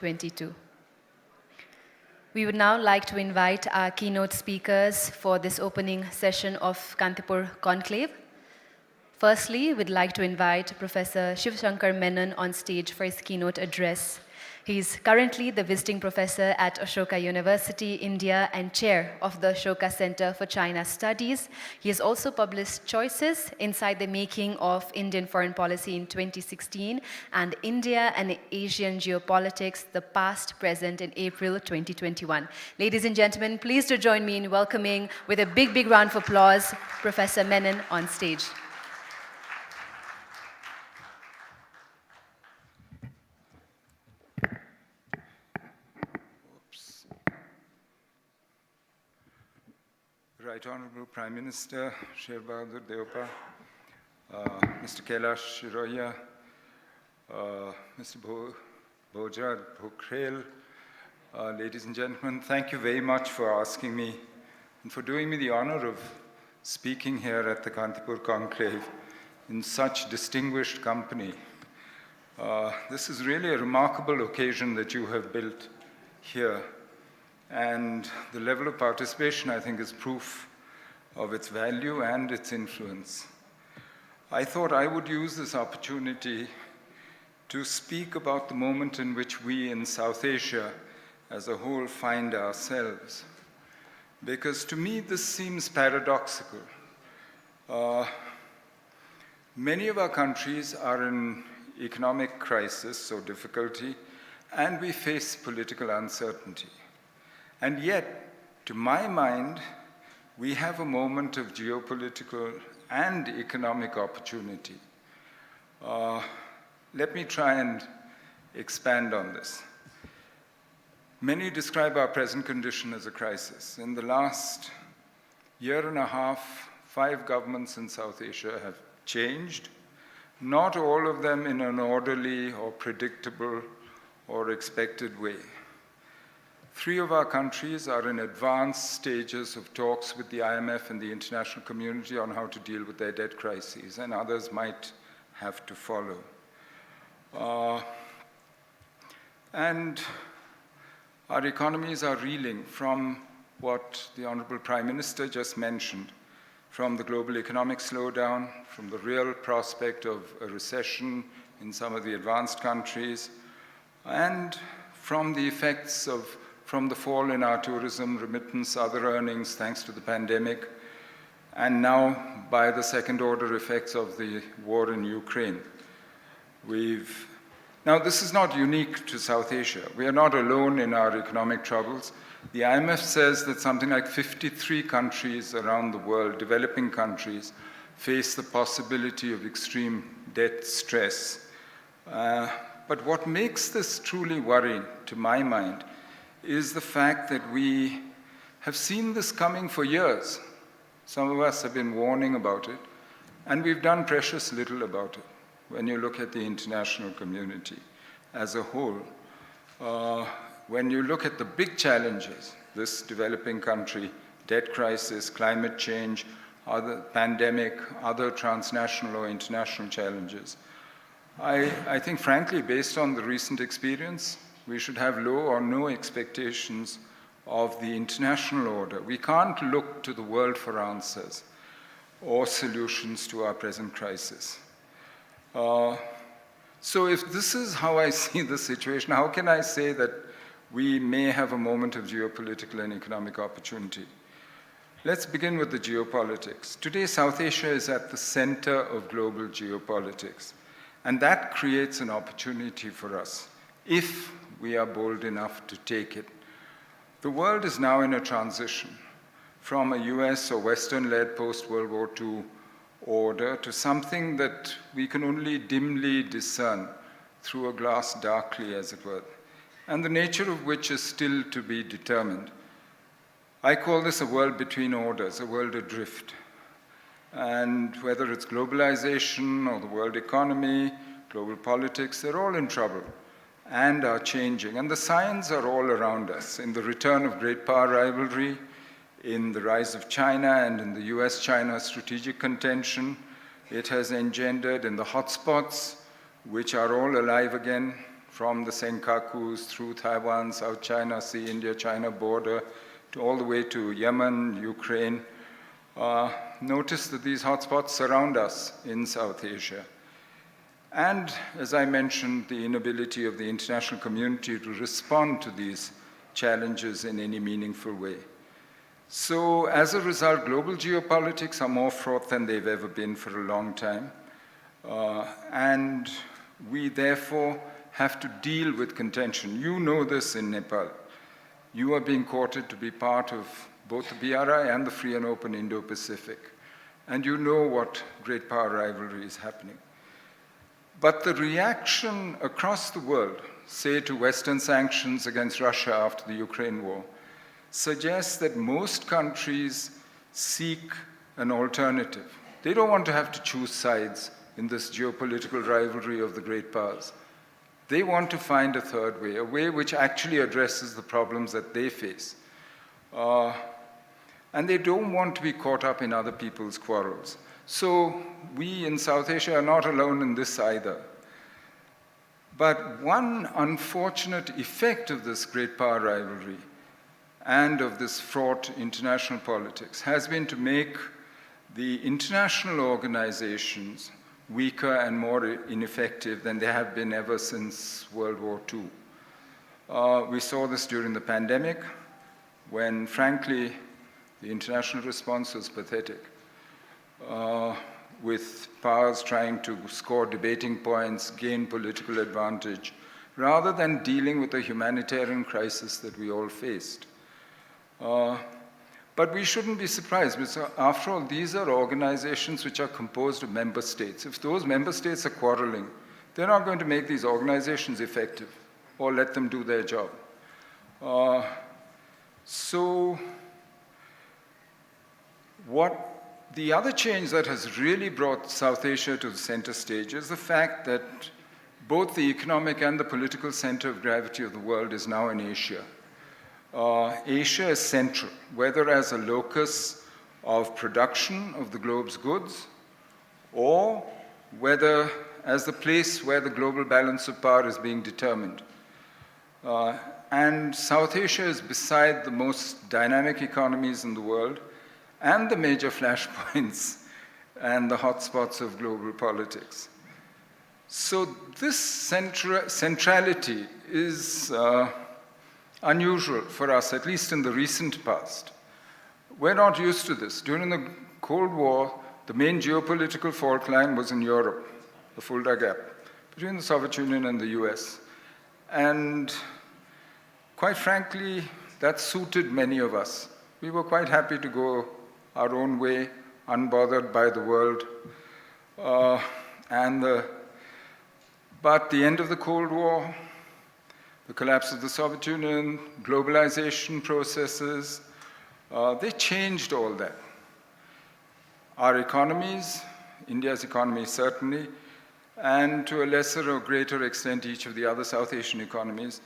2022. We would now like to invite our keynote speakers for this opening session of Kantipur Conclave. Firstly, we'd like to invite Professor Shivshankar Menon on stage for his keynote address. He's currently the visiting professor at Ashoka University, India, and chair of the Ashoka Center for China Studies. He has also published Choices Inside the Making of Indian Foreign Policy in 2016 and India and Asian Geopolitics, the Past, Present in April 2021. Ladies and gentlemen, please do join me in welcoming with a big round of applause, Professor Menon on stage. Right Honorable Prime Minister Sher Bahadur Deopa, Mr. Kailash Shiroya, Mr. Bojad Bhokrail, ladies and gentlemen, thank you very much for asking me and for doing me the honor of speaking here at the Kantipur Conclave in such distinguished company. This is really a remarkable occasion that you have built here. And the level of participation, I think, is proof of its value and its influence. I thought I would use this opportunity to speak about the moment in which we in South Asia as a whole find ourselves. Because to me, this seems paradoxical. Many of our countries are in economic crisis or difficulty, and we face political uncertainty. And yet, to my mind, we have a moment of geopolitical and economic opportunity. Let me try and expand on this. Many describe our present condition as a crisis. In the last year and a half, 5 governments in South Asia have changed, not all of them in an orderly or predictable or expected way. 3 of our countries are in advanced stages of talks with the IMF and the international community on how to deal with their debt crises, and others might have to follow. And our economies are reeling from what the Honorable Prime Minister just mentioned, from the global economic slowdown, from the real prospect of a recession in some of the advanced countries, and from the effects from the fall in our tourism, remittance, other earnings thanks to the pandemic, and now by the second-order effects of the war in Ukraine. Now, this is not unique to South Asia. We are not alone in our economic troubles. The IMF says that something like 53 countries around the world, developing countries, face the possibility of extreme debt stress. But what makes this truly worrying, to my mind, is the fact that we have seen this coming for years. Some of us have been warning about it, and we've done precious little about it when you look at the international community as a whole. When you look at the big challenges, this developing country, debt crisis, climate change, other pandemic, other transnational or international challenges, I think, frankly, based on the recent experience, we should have low or no expectations of the international order. We can't look to the world for answers or solutions to our present crisis. So if this is how I see the situation, how can I say that we may have a moment of geopolitical and economic opportunity? Let's begin with the geopolitics. Today, South Asia is at the center of global geopolitics, and that creates an opportunity for us if we are bold enough to take it. The world is now in a transition from a US or Western-led post-World War II order to something that we can only dimly discern through a glass darkly, as it were, and the nature of which is still to be determined. I call this a world between orders, a world adrift. And whether it's globalization or the world economy, global politics, they're all in trouble and are changing. And the signs are all around us in the return of great power rivalry, in the rise of China and in the US-China strategic contention. It has engendered in the hotspots, which are all alive again, from the Senkakus through Taiwan, South China Sea, India-China border, all the way to Yemen, Ukraine, notice that these hotspots surround us in South Asia. And, as I mentioned, the inability of the international community to respond to these challenges in any meaningful way. So, as a result, global geopolitics are more fraught than they've ever been for a long time. And we, therefore, have to deal with contention. You know this in Nepal. You are being courted to be part of both the BRI and the free and open Indo-Pacific. And you know what great power rivalry is happening. But the reaction across the world, say to Western sanctions against Russia after the Ukraine war, suggests that most countries seek an alternative. They don't want to have to choose sides in this geopolitical rivalry of the great powers. They want to find a third way, a way which actually addresses the problems that they face. And they don't want to be caught up in other people's quarrels. So we in South Asia are not alone in this either. But one unfortunate effect of this great power rivalry and of this fraught international politics has been to make the international organizations weaker and more ineffective than they have been ever since World War II. We saw this during the pandemic, when, frankly, the international response was pathetic, with powers trying to score debating points, gain political advantage, rather than dealing with the humanitarian crisis that we all faced. But we shouldn't be surprised, because after all, these are organizations which are composed of member states. If those member states are quarreling, they're not going to make these organizations effective or let them do their job. So the other change that has really brought South Asia to the center stage is the fact that both the economic and the political center of gravity of the world is now in Asia. Asia is central, whether as a locus of production of the globe's goods, or whether as the place where the global balance of power is being determined. And South Asia is beside the most dynamic economies in the world and the major flashpoints and the hotspots of global politics. So this centrality is unusual for us, at least in the recent past. We're not used to this. During the Cold War, the main geopolitical fault line was in Europe, the Fulda Gap, between the Soviet Union and the US. And quite frankly, that suited many of us. We were quite happy to go our own way, unbothered by the world. But the end of the Cold War, the collapse of the Soviet Union, globalization processes, they changed all that. Our economies, India's economy certainly, and to a lesser or greater extent each of the other South Asian economies,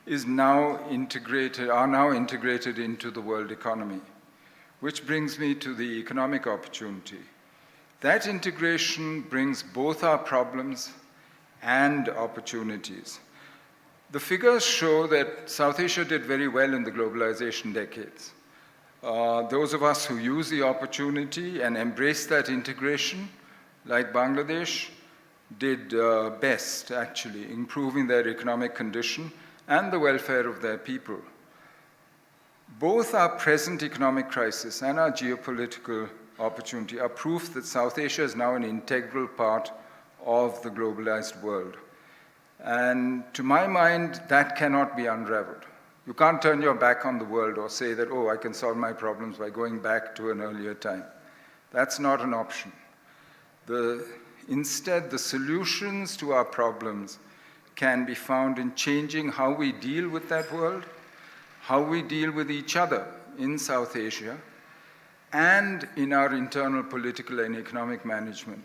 are now integrated into the world economy. Which brings me to the economic opportunity. That integration brings both our problems and opportunities. The figures show that South Asia did very well in the globalization decades. Those of us who use the opportunity and embrace that integration, like Bangladesh, did best, actually, improving their economic condition and the welfare of their people. Both our present economic crisis and our geopolitical opportunity are proof that South Asia is now an integral part of the globalized world. And to my mind, that cannot be unraveled. You can't turn your back on the world or say that, oh, I can solve my problems by going back to an earlier time. That's not an option. Instead, the solutions to our problems can be found in changing how we deal with that world, how we deal with each other in South Asia, and in our internal political and economic management.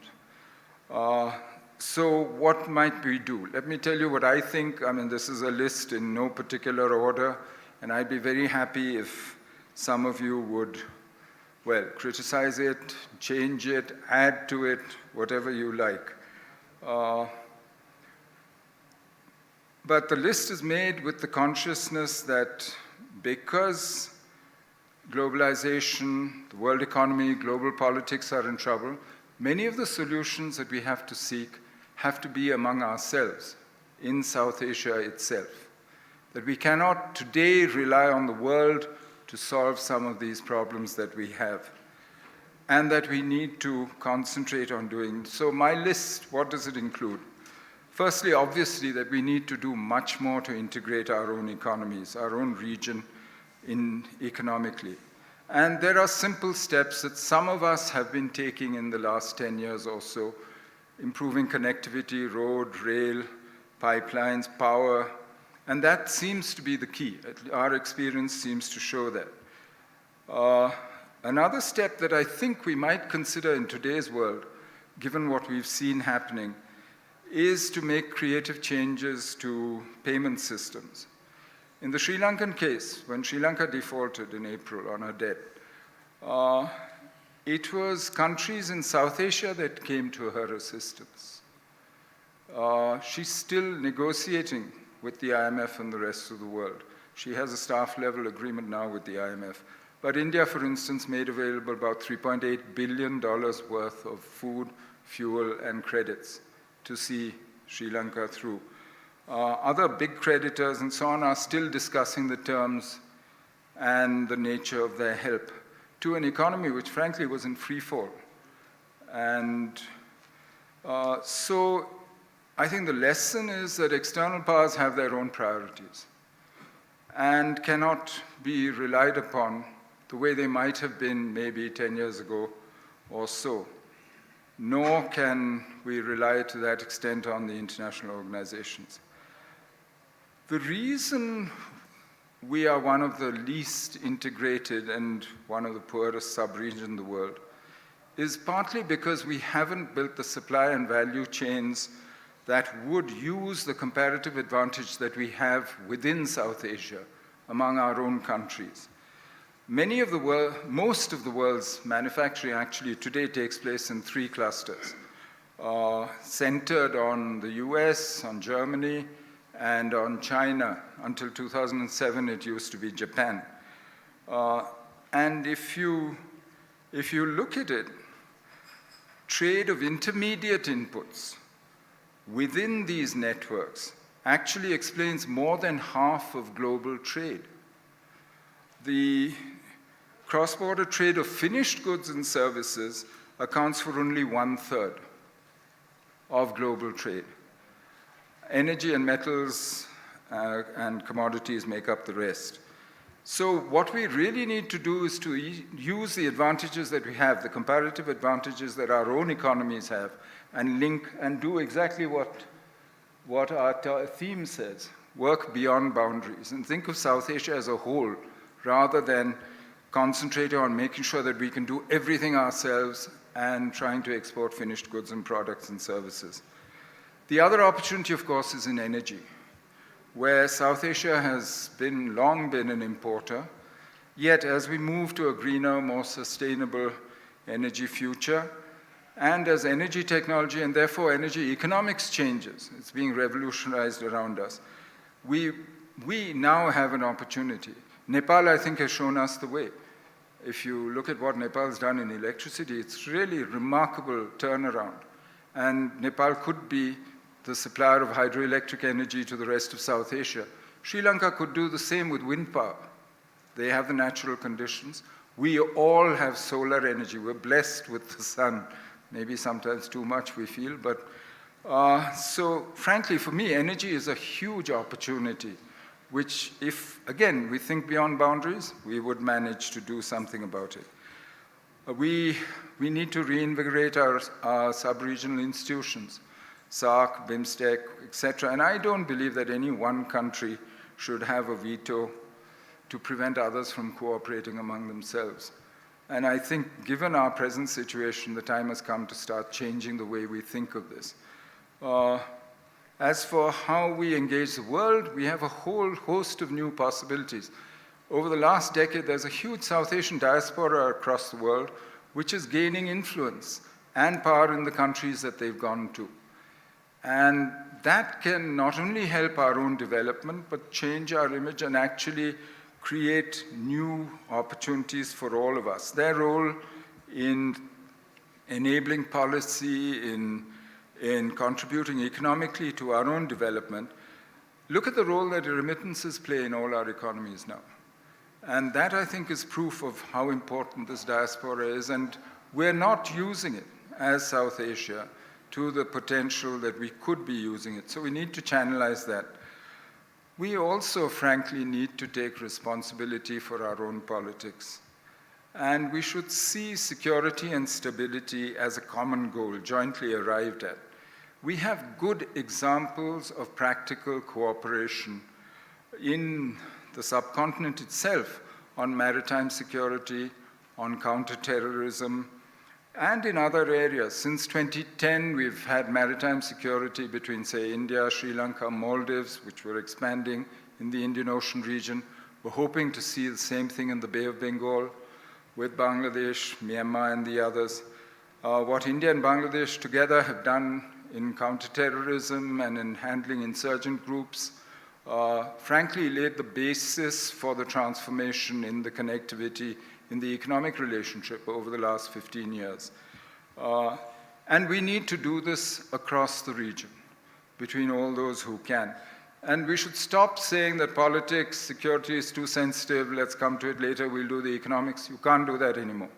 So what might we do? Let me tell you what I think. I mean, this is a list in no particular order, and I'd be very happy if some of you would, well, criticize it, change it, add to it, whatever you like. But the list is made with the consciousness that because globalization, the world economy, global politics are in trouble, many of the solutions that we have to seek have to be among ourselves, in South Asia itself. That we cannot today rely on the world to solve some of these problems that we have, and that we need to concentrate on doing. So my list, what does it include? Firstly, obviously, that we need to do much more to integrate our own economies, our own region economically. And there are simple steps that some of us have been taking in the last 10 years or so, improving connectivity, road, rail, pipelines, power, and that seems to be the key. Our experience seems to show that. Another step that I think we might consider in today's world, given what we've seen happening, is to make creative changes to payment systems. In the Sri Lankan case, when Sri Lanka defaulted in April on her debt, it was countries in South Asia that came to her assistance. She's still negotiating with the IMF and the rest of the world. She has a staff-level agreement now with the IMF. But India, for instance, made available about $3.8 billion worth of food, fuel, and credits to see Sri Lanka through. Other big creditors and so on are still discussing the terms and the nature of their help to an economy which, frankly, was in free fall. And so I think the lesson is that external powers have their own priorities and cannot be relied upon the way they might have been maybe 10 years ago or so. Nor can we rely to that extent on the international organizations. The reason we are one of the least integrated and one of the poorest sub-regions in the world is partly because we haven't built the supply and value chains that would use the comparative advantage that we have within South Asia among our own countries. Most of the world's manufacturing actually today takes place in 3 clusters, centered on the US, on Germany, and on China. Until 2007, it used to be Japan. And if you look at it, trade of intermediate inputs within these networks actually explains more than half of global trade. The cross-border trade of finished goods and services accounts for only 1/3 of global trade. Energy and metals and commodities make up the rest. So what we really need to do is to use the advantages that we have, the comparative advantages that our own economies have, and link and do exactly what our theme says, work beyond boundaries, and think of South Asia as a whole, rather than concentrating on making sure that we can do everything ourselves and trying to export finished goods and products and services. The other opportunity, of course, is in energy, where South Asia has long been an importer. Yet, as we move to a greener, more sustainable energy future, and as energy technology and therefore energy economics changes, it's being revolutionized around us, we now have an opportunity. Nepal, I think, has shown us the way. If you look at what Nepal has done in electricity, it's really a remarkable turnaround. And Nepal could be the supplier of hydroelectric energy to the rest of South Asia. Sri Lanka could do the same with wind power. They have the natural conditions. We all have solar energy. We're blessed with the sun. Maybe sometimes too much, we feel. But so frankly, for me, energy is a huge opportunity, which if, again, we think beyond boundaries, we would manage to do something about it. We need to reinvigorate our sub-regional institutions, SAARC, BIMSTEC, etc. And I don't believe that any one country should have a veto to prevent others from cooperating among themselves. And I think, given our present situation, the time has come to start changing the way we think of this. As for how we engage the world, we have a whole host of new possibilities. Over the last decade, there's a huge South Asian diaspora across the world, which is gaining influence and power in the countries that they've gone to. And that can not only help our own development, but change our image and actually create new opportunities for all of us. Their role in enabling policy, in contributing economically to our own development. Look at the role that remittances play in all our economies now. And that, I think, is proof of how important this diaspora is, and we're not using it as South Asia to the potential that we could be using it. So we need to channelize that. We also, frankly, need to take responsibility for our own politics. And we should see security and stability as a common goal, jointly arrived at. We have good examples of practical cooperation in the subcontinent itself on maritime security, on counterterrorism, and in other areas. Since 2010, we've had maritime security between, say, India, Sri Lanka, Maldives, which we're expanding in the Indian Ocean region. We're hoping to see the same thing in the Bay of Bengal with Bangladesh, Myanmar, and the others. What India and Bangladesh together have done in counterterrorism and in handling insurgent groups, frankly, laid the basis for the transformation in the connectivity in the economic relationship over the last 15 years. And we need to do this across the region, between all those who can. And we should stop saying that politics, security is too sensitive, let's come to it later, we'll do the economics. You can't do that anymore.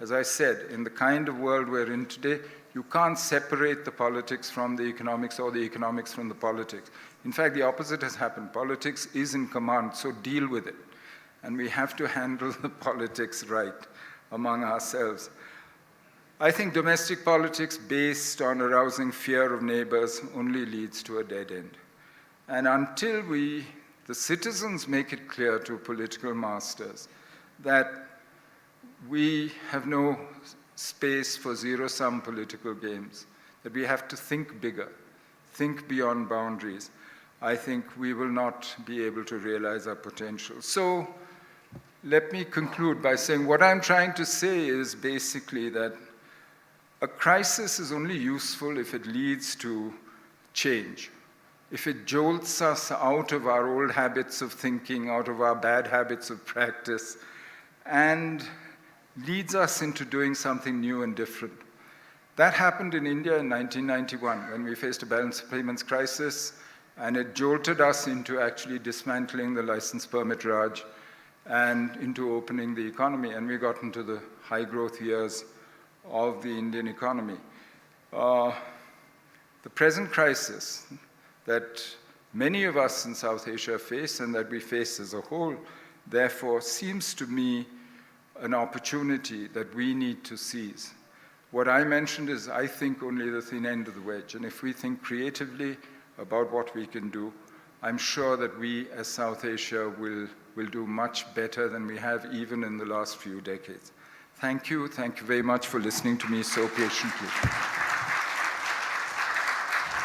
As I said, in the kind of world we're in today, you can't separate the politics from the economics or the economics from the politics. In fact, the opposite has happened. Politics is in command, so deal with it. And we have to handle the politics right among ourselves. I think domestic politics based on arousing fear of neighbors only leads to a dead end. And until the citizens make it clear to political masters that we have no space for zero-sum political games, that we have to think bigger, think beyond boundaries, I think we will not be able to realize our potential. So let me conclude by saying what I'm trying to say is basically that a crisis is only useful if it leads to change, if it jolts us out of our old habits of thinking, out of our bad habits of practice, and leads us into doing something new and different. That happened in India in 1991 when we faced a balance of payments crisis, and it jolted us into actually dismantling the license permit Raj and into opening the economy, and we got into the high growth years of the Indian economy. The present crisis that many of us in South Asia face and that we face as a whole, therefore, seems to me an opportunity that we need to seize. What I mentioned is, I think, only the thin end of the wedge, and if we think creatively about what we can do, I'm sure that we as South Asia will do much better than we have even in the last few decades. Thank you very much for listening to me so patiently.